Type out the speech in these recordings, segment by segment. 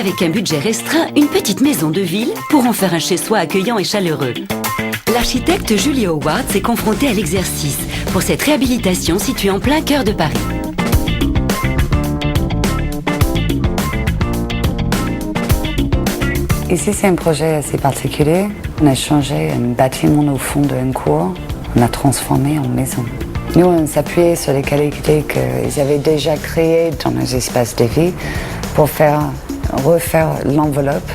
avec un budget restreint une petite maison de ville pour en faire un chez-soi accueillant et chaleureux. L'architecte Julie Howard s'est confrontée à l'exercice pour cette réhabilitation située en plein cœur de Paris. Ici, c'est un projet assez particulier. On a changé un bâtiment au fond d'une cour, on l'a transformé en maison. Nous, on s'appuyait sur les qualités qu'ils avaient déjà créées dans nos espaces de vie pour refaire l'enveloppe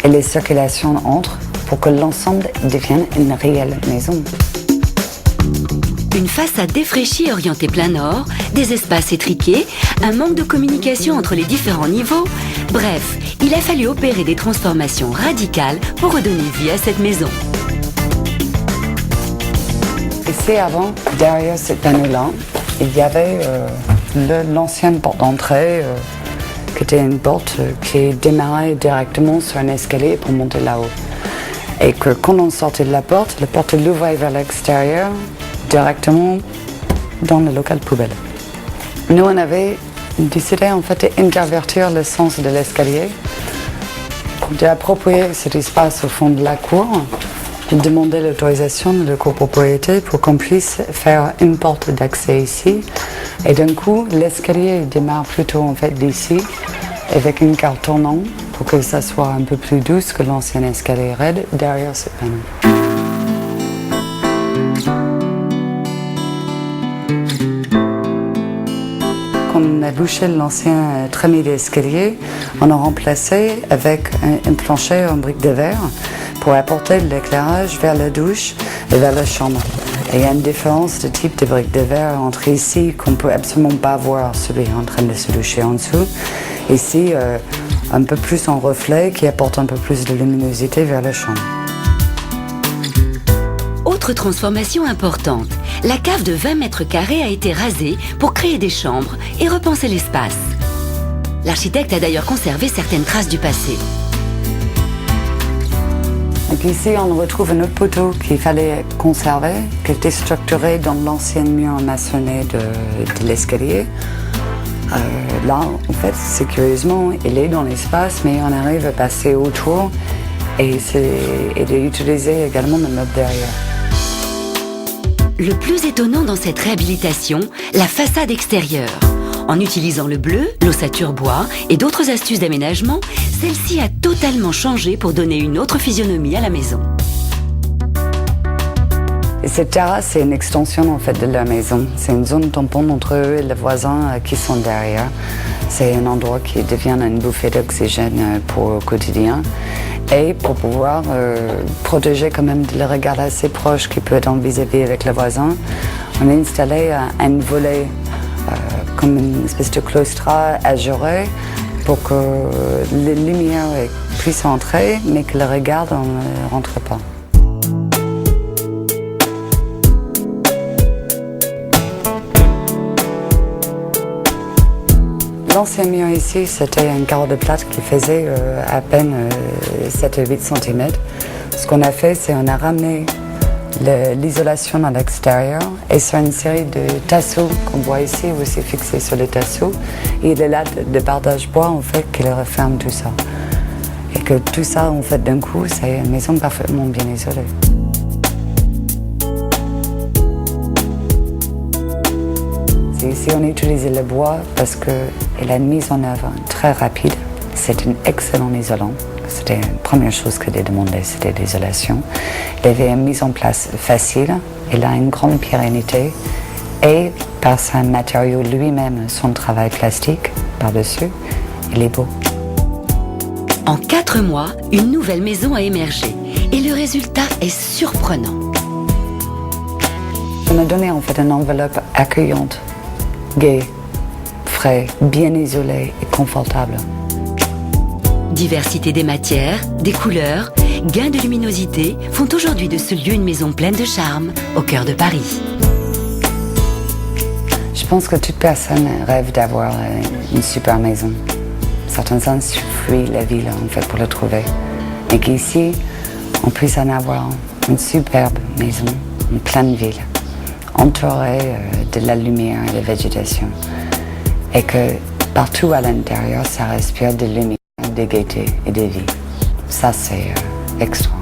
et les circulations entre pour que l'ensemble devienne une réelle maison. Une façade défraîchie et orientée plein nord, des espaces étriqués, un manque de communication entre les différents niveaux. Bref, il a fallu opérer des transformations radicales pour redonner vie à cette maison. Ici, avant, derrière ce panneau-là, il y avait l'ancienne porte d'entrée, qui était une porte qui démarrait directement sur un escalier pour monter là-haut. Et que quand on sortait de la porte l'ouvrait vers l'extérieur, directement dans le local poubelle. Nous, on avait décidé en fait d'intervertir le sens de l'escalier, d'approprier cet espace au fond de la cour, de demander l'autorisation de la copropriété pour qu'on puisse faire une porte d'accès ici. Et d'un coup, l'escalier démarre plutôt en fait d'ici, avec une carte tournante pour que ça soit un peu plus douce que l'ancien escalier raide derrière ce panneau. On a bouché l'ancien trémie d'escalier, on a remplacé avec un plancher en briques de verre pour apporter de l'éclairage vers la douche et vers la chambre. Et il y a une différence de type de briques de verre entre ici, qu'on ne peut absolument pas voir celui en train de se doucher en dessous. Ici, un peu plus en reflet qui apporte un peu plus de luminosité vers la chambre. Autre transformation importante, la cave de 20 mètres carrés a été rasée pour créer des chambres et repenser l'espace. L'architecte a d'ailleurs conservé certaines traces du passé. Donc ici, on retrouve un autre poteau qu'il fallait conserver, qui était structuré dans l'ancienne mur maçonné de l'escalier. Là, en fait, curieusement, il est dans l'espace, mais on arrive à passer autour et d'utiliser également le meuble derrière. Le plus étonnant dans cette réhabilitation, la façade extérieure. En utilisant le bleu, l'ossature bois et d'autres astuces d'aménagement, celle-ci a totalement changé pour donner une autre physionomie à la maison. Et cette terrasse, c'est une extension en fait de la maison. C'est une zone tampon entre eux et les voisins qui sont derrière. C'est un endroit qui devient une bouffée d'oxygène pour le quotidien. Et pour pouvoir protéger quand même le regard assez proche qui peut être en vis-à-vis avec le voisin, on a installé un volet comme une espèce de claustrat azuré pour que les lumières puissent entrer, mais que le regard ne rentre pas. L'ancien mur ici, c'était un carreau de plâtre qui faisait à peine 7 à 8 cm. Ce qu'on a fait, c'est qu'on a ramené l'isolation à l'extérieur et sur une série de tasseaux qu'on voit ici, où c'est fixé sur les tasseaux. Et il est là de bardage bois en fait qui referme tout ça. Et que tout ça, en fait, d'un coup, c'est une maison parfaitement bien isolée. Ici, on a utilisé le bois parce qu'il a une mise en œuvre très rapide. C'est un excellent isolant. C'était la première chose que j'ai demandé, c'était l'isolation. Il avait une mise en place facile, il a une grande pérennité et par son matériau lui-même, son travail plastique par-dessus, il est beau. En 4 mois, une nouvelle maison a émergé et le résultat est surprenant. On a donné en fait une enveloppe accueillante, gai, frais, bien isolé et confortable. Diversité des matières, des couleurs, gain de luminosité font aujourd'hui de ce lieu une maison pleine de charme au cœur de Paris. Je pense que toute personne rêve d'avoir une super maison. Certains gens fuient la ville en fait pour le trouver. Et qu'ici, on puisse en avoir une superbe maison en pleine ville, entourée de la lumière et de la végétation. Et que partout à l'intérieur, ça respire de lumière, de gaieté et de vie. Ça, c'est extra.